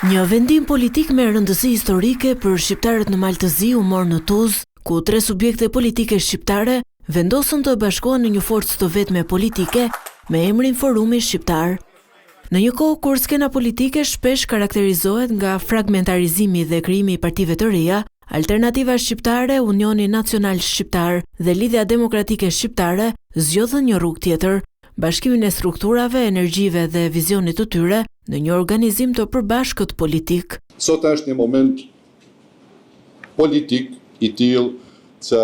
Një vendim politik me rëndësi historike për shqiptarët në Maltëzi u mor në Tuzë, ku 3 subjekte politike shqiptare vendosën të bashkohen në një forcë të vetme politike me emrin Forumi Shqiptar. Në një kohë kur skena politike shpesh karakterizohet nga fragmentarizimi dhe krijimi i partive të reja, Alternativa Shqiptare, Unioni Nacional Shqiptar dhe Lidhja Demokratike Shqiptare zgjodhën një rrugë tjetër, bashkimin e strukturave, energjive dhe vizionit të tyre në një organizim të përbashkët politik. Sot është një moment politik i tillë që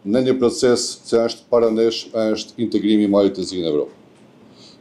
në një proces që është para nesh është integrimi i Maltëzisë në Evropë.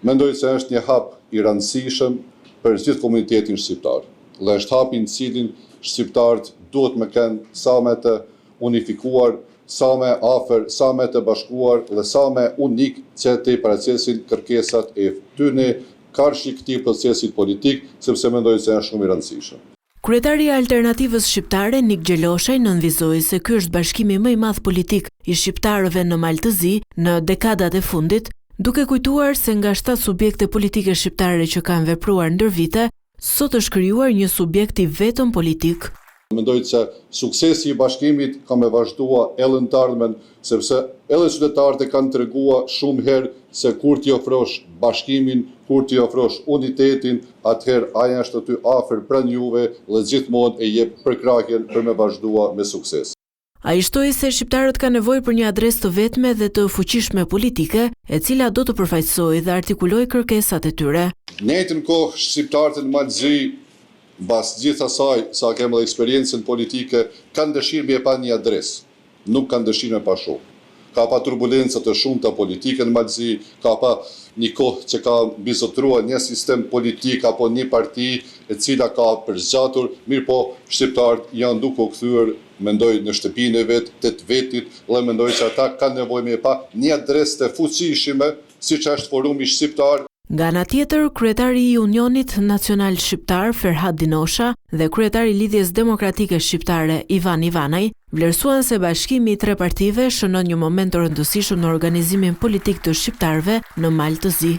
Mendoj se është një hap i rëndësishëm për gjithë komunitetin shqiptar. Dhe është hapi në cilin shqiptarët duhet me kënë sa me të unifikuar, sa me afer, sa me të bashkuar dhe sa me unik që të i paracesin kërkesat e tyne karshi këtij procesit politik, sepse mendoj se është shumë i rëndësishëm. Kryetari i Alternativës Shqiptare, Nik Gjeloshaj, nënvizoi se ky është bashkimi më i madh politik i shqiptarëve në Maltëzi në dekadat e fundit, duke kujtuar se nga 7 subjekte politike shqiptare që kanë vepruar ndër vite, sot është krijuar një subjekt i vetëm politik. Mendoj se suksesi i bashkimit ka me vazhdua edhe në të ardhmen, sepse edhe qytetarët e kanë treguar shumë herë se kur t'i ofrosh bashkimin, kur t'i ofrosh unitetin, atëherë ai është aty afër pranë juve dhe gjithmonë e jep përkrahjen për me vazhdua me sukses. Ai shtoi se shqiptarët kanë nevojë për një adresë të vetme dhe të fuqishme politike, e cila do të përfaqësojë dhe artikulojë kërkesat e tyre. Në njëjtën kohë shqiptarët në Maltëzi, mbas gjithë asaj sa kemë dhe eksperiencën politike, kanë dëshirë me pa një adresë, nuk kanë dëshirë me pa shumë. Ka pa turbulencat të shumta politike në Maltëzi, ka pa një kohë që ka bizotruar një sistem politik apo një parti e cila ka përzgjatur, mirë po shqiptarët janë duke u kthyer, mendoj në shtëpinë e vet, të vetit, dhe mendoj që ata kanë nevojë me pa një adresë të fuqishme, siç është Forumi Shqiptar. Nga ana tjetër, kryetari i Unionit Nacional Shqiptar Ferhat Dinosha dhe kryetari i Lidhjes Demokratike Shqiptare Ivan Ivanaj vlerësuan se bashkimi i 3 partive shënon një moment të rëndësishëm në organizimin politik të shqiptarëve në Maltëzi.